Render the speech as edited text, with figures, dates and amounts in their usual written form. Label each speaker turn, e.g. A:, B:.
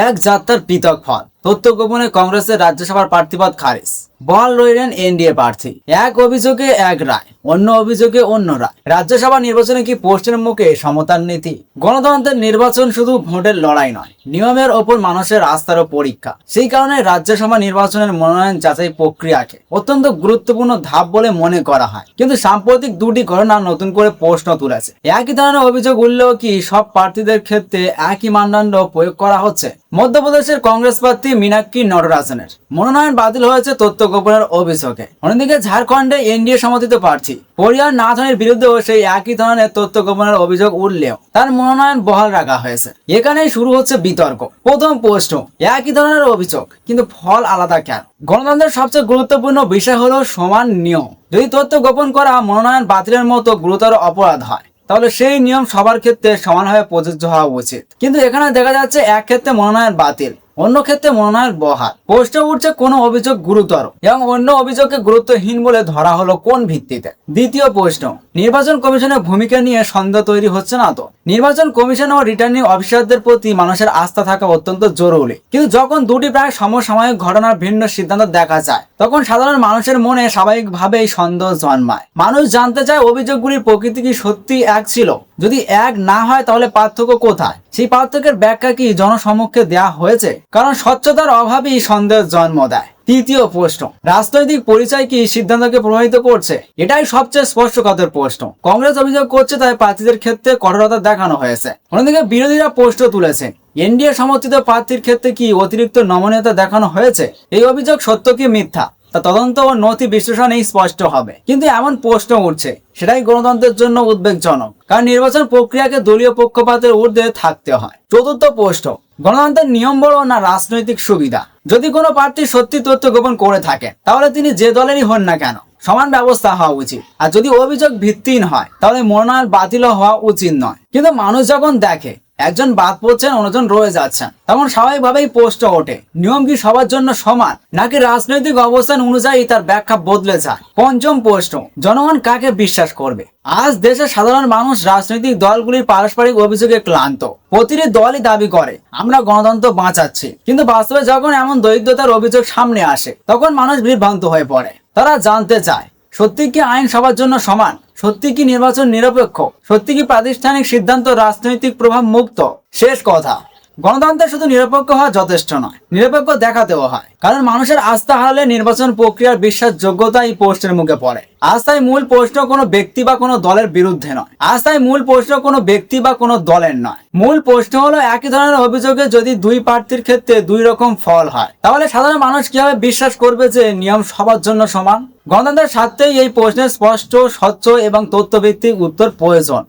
A: এক যাত্রার পৃথক ফল, তথ্য গোপনে কংগ্রেসের রাজ্যসভার প্রার্থীপদ খারিজ, বহাল রইলেন এনডিএ প্রার্থী। এক অভিযোগে এক রায়, অন্য অভিযোগে অন্য রায়। রাজ্যসভা নির্বাচনে কি প্রশ্নের মুখে সমতার নীতি? গণতন্ত্রের নির্বাচন শুধু ভোটের লড়াই নয়, নিয়মের ওপর মানুষের আস্থারও পরীক্ষা। সেই কারণে রাজ্যসভা নির্বাচনের মনোনয়ন যাচাই প্রক্রিয়াকে অত্যন্ত গুরুত্বপূর্ণ ধাপ বলে মনে করা হয়। কিন্তু সাম্প্রতিক দুটি ঘটনা নতুন করে প্রশ্ন তুলেছে। একই ধরনের অভিযোগ উঠলেও কি সব প্রার্থীদের ক্ষেত্রে একই মানদণ্ড প্রয়োগ করা হচ্ছে? মধ্যপ্রদেশের কংগ্রেস প্রার্থী মীনাক্ষী নটরাজনের মনোনয়ন বাতিল হয়েছে তথ্য গোপনের অভিযোগে। অন্যদিকে ঝাড়খণ্ডে এনডিএ সমর্থিত প্রার্থী পরিয়ার নাথনের বিরুদ্ধেও সেই একই ধরনের তথ্য গোপনের অভিযোগ উঠলেও তার মনোনয়ন বহাল রাখা হয়েছে। এখানেই শুরু হচ্ছে বিতর্ক। প্রথম প্রশ্ন, একই ধরনের অভিযোগ কিন্তু ফল আলাদা কেন? গণতন্ত্রের সবচেয়ে গুরুত্বপূর্ণ বিষয় হলো সমান নিয়ম। যদি তথ্য গোপন করা মনোনয়ন বাতিলের মতো গুরুতর অপরাধ হয়, তাহলে সেই নিয়ম সবার ক্ষেত্রে সমানভাবে প্রযোজ্য হওয়া উচিত। কিন্তু এখানে দেখা যাচ্ছে এক ক্ষেত্রে মনোনয়ন বাতিল, অন্য ক্ষেত্রে মনোনয়ন বহাল। প্রশ্ন উঠছে কোন অভিযোগ গুরুতর এবং অন্য অভিযোগকে গুরুত্বহীন বলে ধরা হলো কোন ভিত্তিতে? দ্বিতীয় প্রশ্ন, নির্বাচন কমিশনের ভূমিকা নিয়ে সন্দেহ তৈরি হচ্ছে না তো? নির্বাচন কমিশন ও রিটার্নিং অফিসারদের প্রতি মানুষের আস্থা থাকা অত্যন্ত জরুরি। কিন্তু যখন দুটি প্রায় সমসাময়িক ঘটনার ভিন্ন সিদ্ধান্ত দেখা যায়, তখন সাধারণ মানুষের মনে স্বাভাবিকভাবেই সন্দেহ জন্মায়। মানুষ জানতে চায় অভিযোগগুলির প্রকৃতি কি সত্যি এক ছিল? যদি এক না হয় তাহলে পার্থক্য কোথায়? সেই পার্থক্যের ব্যাখ্যা কি জনসমক্ষে দেওয়া হয়েছে? কারণ স্বচ্ছতার অভাবই সন্দেহের জন্ম দেয়। তৃতীয় প্রশ্ন, রাজনৈতিক পরিচয় কি সিদ্ধান্তকে প্রভাবিত করছে? এটাই সবচেয়ে স্পষ্টকাতর প্রশ্ন। কংগ্রেস অভিযোগ করছে তাই প্রার্থীদের ক্ষেত্রে কঠোরতা দেখানো হয়েছে। অন্যদিকে বিরোধীরা প্রশ্ন তুলেছে, এনডিএ সমর্থিত প্রার্থীর ক্ষেত্রে কি অতিরিক্ত নমনীয়তা দেখানো হয়েছে? এই অভিযোগ সত্য কি মিথ্যা তা তদন্ত ও নথি বিশ্লেষণেই স্পষ্ট হবে। কিন্তু এমন প্রশ্ন উঠছে, সেটাই গণতন্ত্রের জন্য উদ্বেগজনক, কারণ নির্বাচন প্রক্রিয়াকে দলীয় পক্ষপাতের ঊর্ধ্বে থাকতে হয়। চতুর্থ প্রশ্ন, গণতন্ত্রের নিয়ম বড় না রাজনৈতিক সুবিধা? যদি কোনো প্রার্থী সত্যি তথ্য গোপন করে থাকে, তাহলে তিনি যে দলেরই হন না কেন সমান ব্যবস্থা হওয়া উচিত। আর যদি অভিযোগ ভিত্তিহীন হয়, তাহলে মনোনয়ন বাতিল হওয়া উচিত নয়। কিন্তু মানুষ যখন দেখে একজন বাদ পড়ছেন, অন্যজন রয়ে যাচ্ছেন, তখন স্বাভাবিকভাবেই প্রশ্ন ওঠে, নিয়ম কি সবার জন্য সমান, নাকি রাজনৈতিক অবস্থান অনুযায়ী তার ব্যাখ্যা বদলে যায়? পঞ্চম প্রশ্ন, জনগণ কাকে বিশ্বাস করবে? আজ দেশের সাধারণ মানুষ রাজনৈতিক দলগুলির পারস্পরিক অভিযোগে ক্লান্ত। প্রতিটি দলই দাবি করে আমরা গণতন্ত্র বাঁচাচ্ছি, কিন্তু বাস্তবে যখন এমন দরিদ্রতার অভিযোগ সামনে আসে, তখন মানুষ বিভ্রান্ত হয়ে পড়ে। তারা জানতে চায়, সত্যি কি আইন সবার জন্য সমান? সত্যি কি নির্বাচন নিরপেক্ষ? সত্যি কি প্রাতিষ্ঠানিক সিদ্ধান্ত রাজনৈতিক প্রভাব মুক্ত? শেষ কথা, গণতন্ত্রে শুধু নিরপেক্ষ হওয়া যথেষ্ট নয়, নিরপেক্ষ দেখাতেও হয়। কারণ মানুষের আস্থা হারালে নির্বাচন প্রক্রিয়ার বিশ্বাসযোগ্যতাই প্রশ্নের মুখে পড়ে। আস্থায় মূল প্রশ্ন কোনো ব্যক্তি বা কোনো দলের বিরুদ্ধে নয়, আস্থায় মূল প্রশ্ন কোনো ব্যক্তি বা কোনো দলের নয়। মূল প্রশ্ন হলো, একই ধরনের অভিযোগে যদি দুই প্রার্থীর ক্ষেত্রে দুই রকম ফল হয়, তাহলে সাধারণ মানুষ কিভাবে বিশ্বাস করবে যে নিয়ম সবার জন্য সমান? গণতন্ত্রের স্বার্থেই এই প্রশ্নের স্পষ্ট, স্বচ্ছ এবং তথ্যভিত্তিক উত্তর প্রয়োজন।